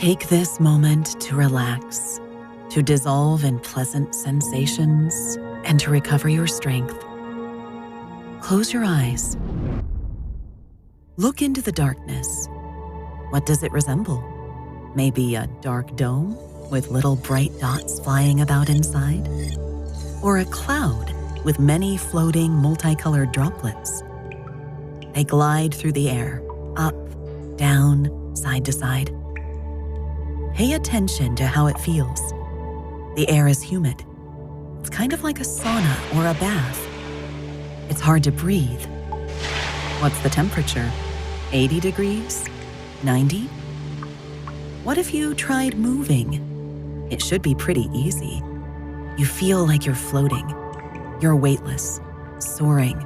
Take this moment to relax, to dissolve in pleasant sensations, and to recover your strength. Close your eyes. Look into the darkness. What does it resemble? Maybe a dark dome with little bright dots flying about inside? Or a cloud with many floating multicolored droplets? They glide through the air, up, down, side to side. Pay attention to how it feels. The air is humid. It's kind of like a sauna or a bath. It's hard to breathe. What's the temperature? 80 degrees? 90? What if you tried moving? It should be pretty easy. You feel like you're floating. You're weightless, soaring,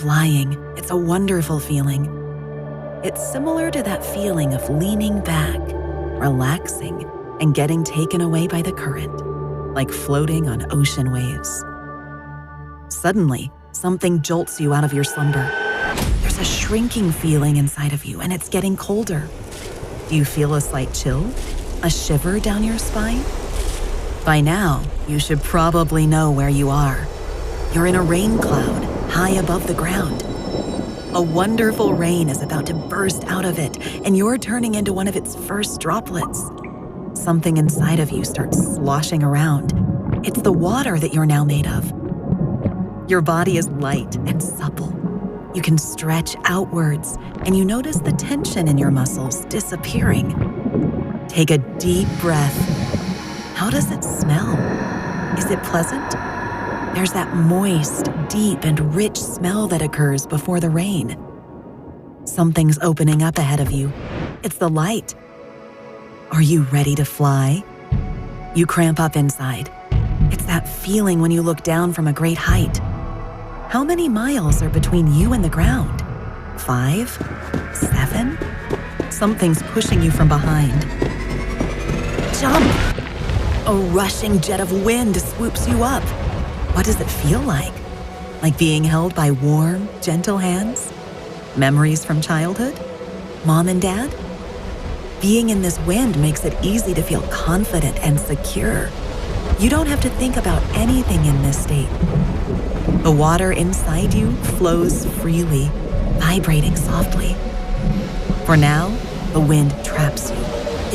flying. It's a wonderful feeling. It's similar to that feeling of leaning back, relaxing, and getting taken away by the current, like floating on ocean waves. Suddenly, something jolts you out of your slumber. There's a shrinking feeling inside of you, and it's getting colder. Do you feel a slight chill? A shiver down your spine? By now, you should probably know where you are. You're in a rain cloud, high above the ground. A wonderful rain is about to burst out of it, and you're turning into one of its first droplets. Something inside of you starts sloshing around. It's the water that you're now made of. Your body is light and supple. You can stretch outwards, and you notice the tension in your muscles disappearing. Take a deep breath. How does it smell? Is it pleasant? There's that moist, deep, and rich smell that occurs before the rain. Something's opening up ahead of you. It's the light. Are you ready to fly? You cramp up inside. It's that feeling when you look down from a great height. How many miles are between you and the ground? 5? 7? Something's pushing you from behind. Jump! A rushing jet of wind swoops you up. What does it feel like? Like being held by warm, gentle hands? Memories from childhood? Mom and Dad? Being in this wind makes it easy to feel confident and secure. You don't have to think about anything in this state. The water inside you flows freely, vibrating softly. For now, the wind traps you.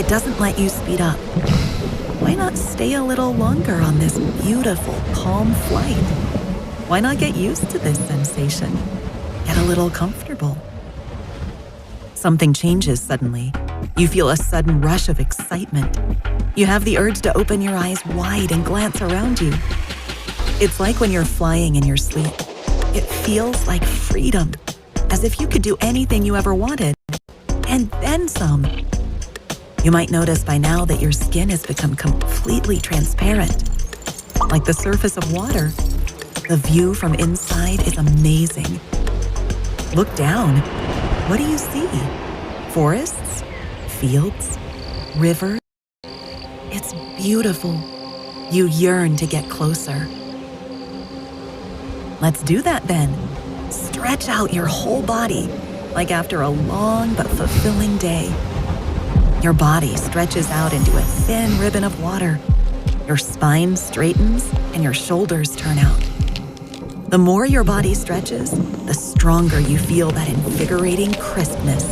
It doesn't let you speed up. Why not stay a little longer on this beautiful, calm flight? Why not get used to this sensation? Get a little comfortable. Something changes suddenly. You feel a sudden rush of excitement. You have the urge to open your eyes wide and glance around you. It's like when you're flying in your sleep. It feels like freedom, as if you could do anything you ever wanted, and then some. You might notice by now that your skin has become completely transparent, like the surface of water. The view from inside is amazing. Look down. What do you see? Forests? Fields? Rivers? It's beautiful. You yearn to get closer. Let's do that then. Stretch out your whole body, like after a long but fulfilling day. Your body stretches out into a thin ribbon of water. Your spine straightens and your shoulders turn out. The more your body stretches, the stronger you feel that invigorating crispness.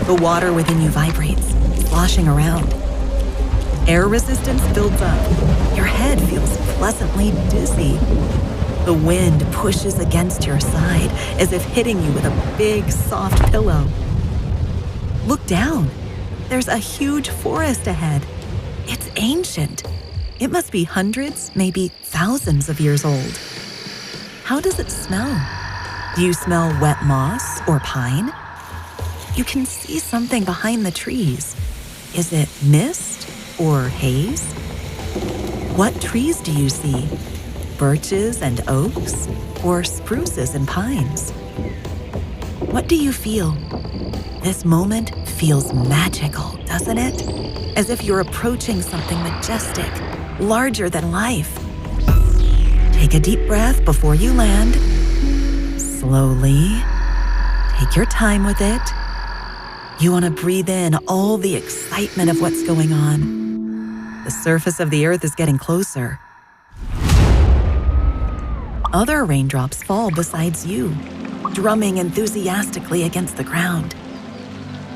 The water within you vibrates, sloshing around. Air resistance builds up. Your head feels pleasantly dizzy. The wind pushes against your side as if hitting you with a big, soft pillow. Look down. There's a huge forest ahead. It's ancient. It must be hundreds, maybe thousands of years old. How does it smell? Do you smell wet moss or pine? You can see something behind the trees. Is it mist or haze? What trees do you see? Birches and oaks or spruces and pines? What do you feel? This moment feels magical, doesn't it? As if you're approaching something majestic, larger than life. Take a deep breath before you land. Slowly. Take your time with it. You want to breathe in all the excitement of what's going on. The surface of the earth is getting closer. Other raindrops fall besides you, drumming enthusiastically against the ground.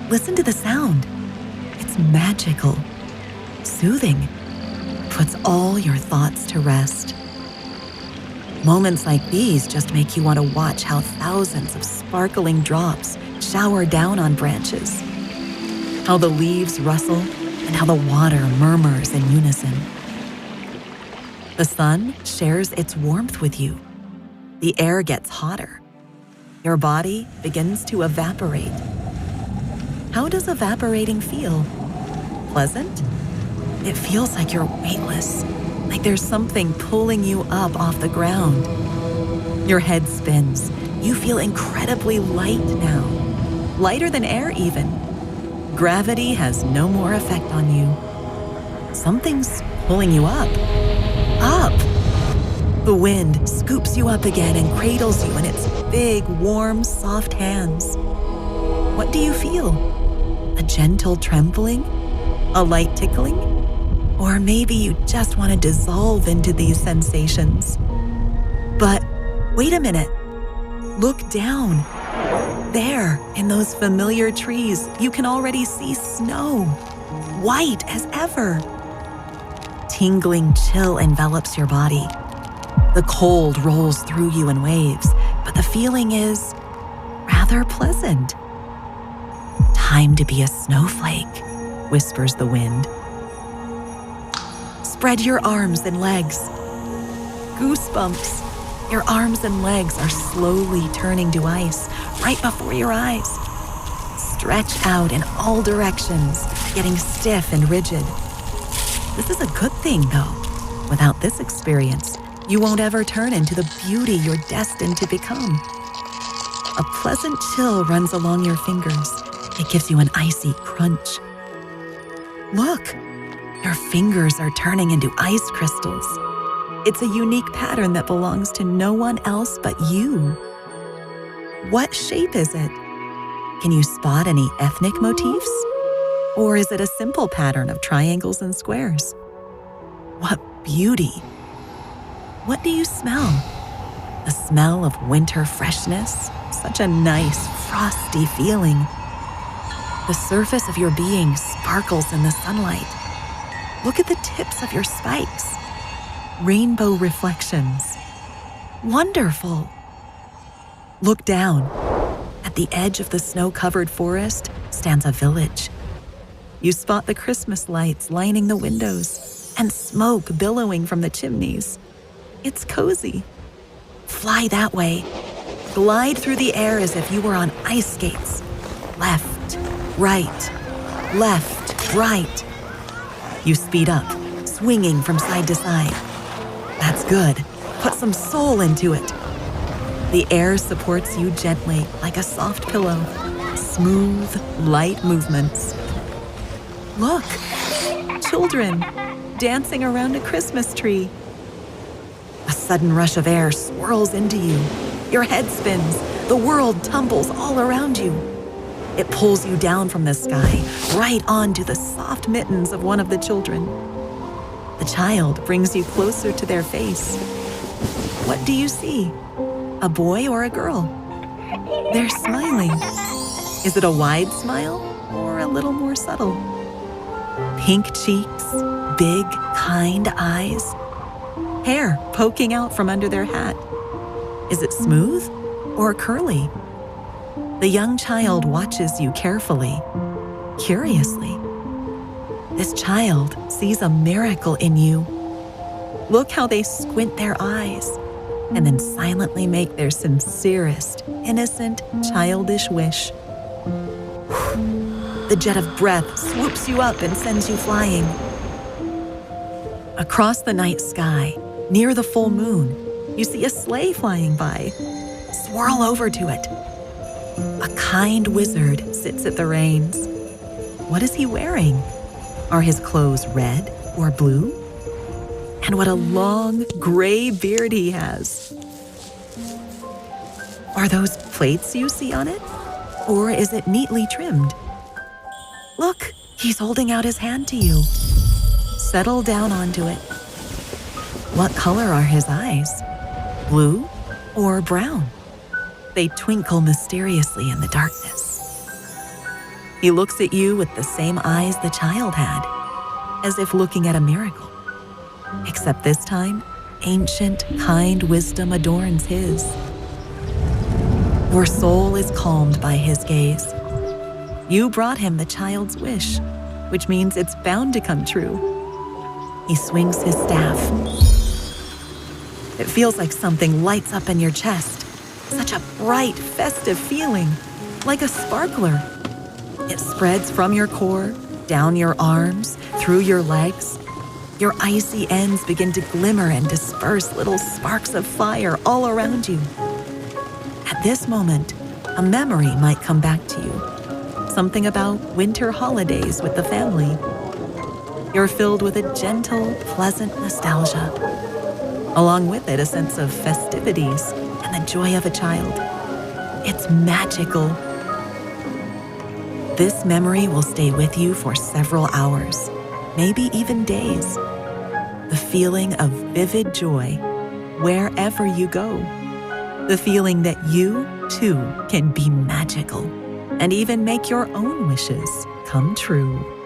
Listen to the sound. It's magical, soothing, puts all your thoughts to rest. Moments like these just make you want to watch how thousands of sparkling drops shower down on branches, how the leaves rustle, and how the water murmurs in unison. The sun shares its warmth with you. The air gets hotter. Your body begins to evaporate. How does evaporating feel? Pleasant? It feels like you're weightless, like there's something pulling you up off the ground. Your head spins. You feel incredibly light now, lighter than air even. Gravity has no more effect on you. Something's pulling you up. Up! The wind scoops you up again and cradles you in its big, warm, soft hands. What do you feel? A gentle trembling? A light tickling? Or maybe you just want to dissolve into these sensations. But wait a minute. Look down. There, in those familiar trees, you can already see snow, white as ever. Tingling chill envelops your body. The cold rolls through you in waves, but the feeling is rather pleasant. Time to be a snowflake, whispers the wind. Spread your arms and legs. Goosebumps. Your arms and legs are slowly turning to ice right before your eyes. Stretch out in all directions, getting stiff and rigid. This is a good thing, though. Without this experience, you won't ever turn into the beauty you're destined to become. A pleasant chill runs along your fingers. It gives you an icy crunch. Look, your fingers are turning into ice crystals. It's a unique pattern that belongs to no one else but you. What shape is it? Can you spot any ethnic motifs? Or is it a simple pattern of triangles and squares? What beauty! What do you smell? The smell of winter freshness, such a nice, frosty feeling. The surface of your being sparkles in the sunlight. Look at the tips of your spikes. Rainbow reflections. Wonderful! Look down. At the edge of the snow-covered forest stands a village. You spot the Christmas lights lining the windows and smoke billowing from the chimneys. It's cozy. Fly that way. Glide through the air as if you were on ice skates. Left, right, left, right. You speed up, swinging from side to side. That's good. Put some soul into it. The air supports you gently like a soft pillow. Smooth, light movements. Look, children dancing around a Christmas tree. A sudden rush of air swirls into you. Your head spins. The world tumbles all around you. It pulls you down from the sky, right onto the soft mittens of one of the children. The child brings you closer to their face. What do you see? A boy or a girl? They're smiling. Is it a wide smile or a little more subtle? Pink cheeks, big, kind eyes. Hair poking out from under their hat. Is it smooth or curly? The young child watches you carefully, curiously. This child sees a miracle in you. Look how they squint their eyes and then silently make their sincerest, innocent, childish wish. The jet of breath swoops you up and sends you flying. Across the night sky, near the full moon, you see a sleigh flying by. Swirl over to it. A kind wizard sits at the reins. What is he wearing? Are his clothes red or blue? And what a long, gray beard he has. Are those plates you see on it? Or is it neatly trimmed? Look, he's holding out his hand to you. Settle down onto it. What color are his eyes? Blue or brown? They twinkle mysteriously in the darkness. He looks at you with the same eyes the child had, as if looking at a miracle. Except this time, ancient, kind wisdom adorns his. Your soul is calmed by his gaze. You brought him the child's wish, which means it's bound to come true. He swings his staff. It feels like something lights up in your chest. Such a bright, festive feeling, like a sparkler. It spreads from your core, down your arms, through your legs. Your icy ends begin to glimmer and disperse little sparks of fire all around you. At this moment, a memory might come back to you. Something about winter holidays with the family. You're filled with a gentle, pleasant nostalgia. Along with it, a sense of festivities and the joy of a child. It's magical. This memory will stay with you for several hours, maybe even days. The feeling of vivid joy wherever you go. The feeling that you, too, can be magical and even make your own wishes come true.